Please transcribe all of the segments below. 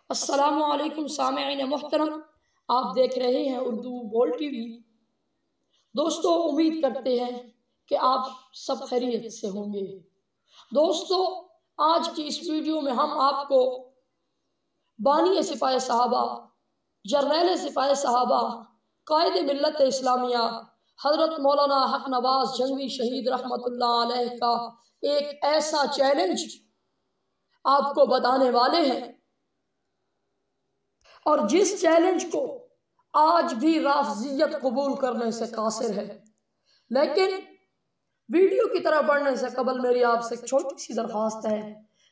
अस्सलामुअलैकुम सामिईन मोहतरम, आप देख रहे हैं उर्दू बोल टीवी। दोस्तों, उम्मीद करते हैं कि आप सब खैरियत से होंगे। दोस्तों, आज की इस वीडियो में हम आपको बानी सिपाही साहबा, जर्नैल सिपाही साहबा, कायद मिल्लत इस्लामिया हज़रत मौलाना हक नवाज जंगवी शहीद रहमतुल्लाह अलैह का एक ऐसा चैलेंज आपको बताने वाले हैं, और जिस चैलेंज को आज भी राफजियत कबूल करने से कासिर है। लेकिन वीडियो की तरफ बढ़ने से कबल मेरी आपसे एक छोटी सी दरख्वास्त है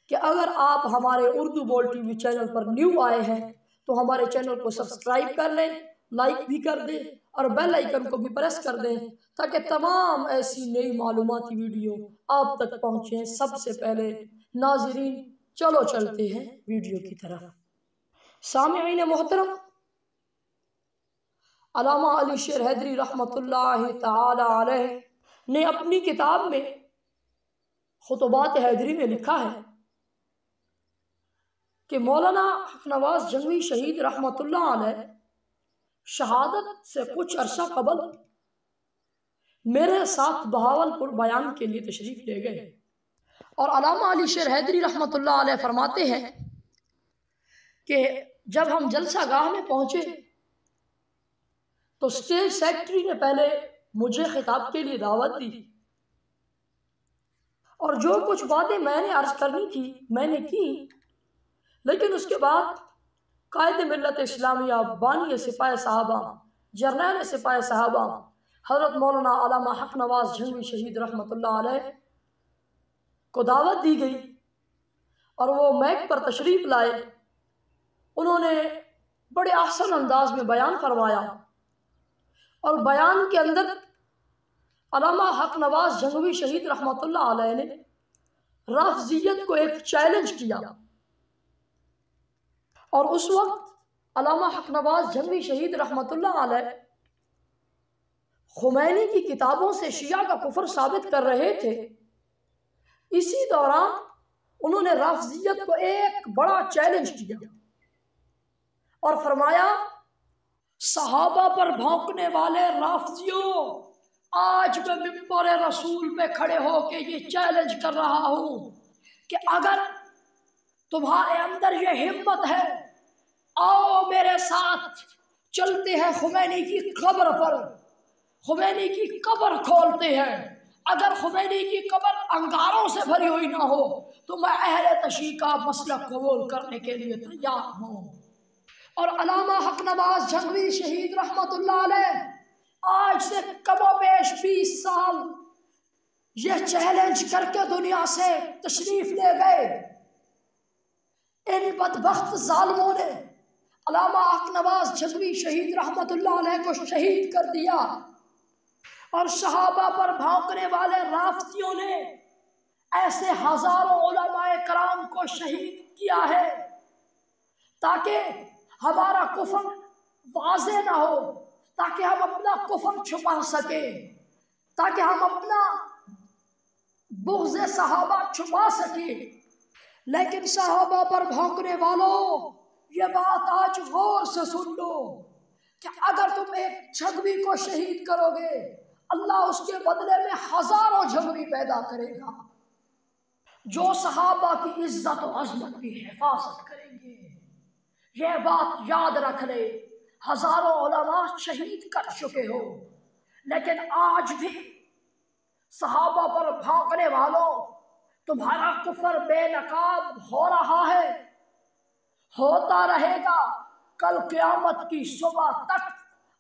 कि अगर आप हमारे उर्दू बोल टीवी चैनल पर न्यू आए हैं तो हमारे चैनल को सब्सक्राइब कर लें, लाइक भी कर दें और बेल आइकन को भी प्रेस कर दें, ताकि तमाम ऐसी नई मालूमाती वीडियो आप तक पहुँचे सबसे पहले। नाज़रीन, चलो चलते हैं वीडियो की तरफ। सामिईन मोहतरम, अल्लामा अली शेर हैदरी रहमतुल्लाह ताला अलैह ने अपनी किताब में खुतबात हैदरी में लिखा है कि मौलाना हक नवाज जंगवी शहीद रहमतुल्लाह अलैह शहादत से कुछ अरसा कबल मेरे साथ बहावलपुर बयान के लिए तशरीफ ले गए। और अल्लामा अली शेर हैदरी रहमतुल्लाह अलैह फरमाते हैं कि जब हम जलसा गाह में पहुंचे तो स्टेज सेक्रेटरी ने पहले मुझे खिताब के लिए दावत दी, और जो कुछ बातें मैंने अर्ज करनी थी मैंने की। लेकिन उसके बाद कायद मिल्लत इस्लामिया, बानी सिपाही साहबा, जर्नैल सिपाही साहबा हज़रत मौलाना अल्लामा हक नवाज जंगवी शहीद रहमतुल्लाह अलैह को दावत दी गई और वो मैक पर तशरीफ़ लाए। उन्होंने बड़े आसान अंदाज में बयान फरमाया, और बयान के अंदर अल्लामा हक नवाज जंगवी शहीद रहमतुल्लाह अलैह ने राफजियत को एक चैलेंज किया। और उस वक्त अल्लामा हक नवाज जंगवी शहीद रहमतुल्लाह अलैह खुमैनी की किताबों से शिया का कुफर साबित कर रहे थे। इसी दौरान उन्होंने राफजियत को एक बड़ा चैलेंज किया और फरमाया, सहाबा पर भौंकने वाले राफजियों, आज मैं मिंबर रसूल पे खड़े होके ये चैलेंज कर रहा हूं कि अगर तुम्हारे अंदर ये हिम्मत है, आओ मेरे साथ चलते हैं खुमैनी की कब्र पर, खुमैनी की कब्र खोलते हैं। अगर खुमैनी की कब्र अंगारों से भरी हुई ना हो तो मैं अहले तशी का मसलक कबूल करने के लिए तैयार हूँ। और अल्लामा हक नवाज जंगवी शहीद रहमतुल्लाह अलैह आज से कमोबेश 20 साल यह चैलेंज करके दुनिया से तशरीफ ले गए। इन बदबख्त जालिमों ने अल्लामा हक नवाज जंगवी शहीद रहमतुल्लाह अलैह को शहीद कर दिया, और सहाबा पर भौंकने वाले राफजियों ने ऐसे हजारों उलमाए कराम को शहीद किया है ताकि हमारा कुफर वाज़े ना हो, ताकि हम अपना कुफर छुपा सके, ताकि हम अपना बुग़्ज़ सहाबा छुपा सके। लेकिन सहाबा पर भौंकने वालों, ये बात आज गौर से सुन लो कि अगर तुम एक जंगवी को शहीद करोगे, अल्लाह उसके बदले में हजारों जंगवी पैदा करेगा जो सहाबा की इज्जत और अजमत की हिफाजत करेंगे। यह बात याद रख ले, हजारों उलमा शहीद कर चुके हो, लेकिन आज भी सहाबा पर भौंकने वालों, तुम्हारा कुफर बेनकाब हो रहा है, होता रहेगा। कल क़यामत की सुबह तक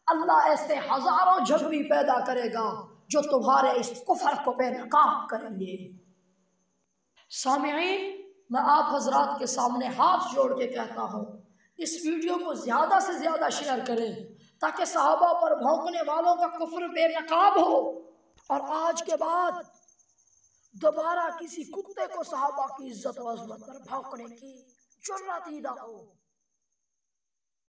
अल्लाह ऐसे हजारों जंगवी पैदा करेगा जो तुम्हारे इस कुफर को बेनकाब करेंगे। सामिईन, मैं आप हजरात के सामने हाथ जोड़ के कहता हूँ, इस वीडियो को ज़्यादा से ज़्यादा शेयर करें ताकि सहाबा पर भौंकने वालों का कुफ्र बेनकाब हो, और आज के बाद दोबारा किसी कुत्ते को सहाबा की इज्जत व अज़मत पर भौंकने की जुर्रत ही ना हो।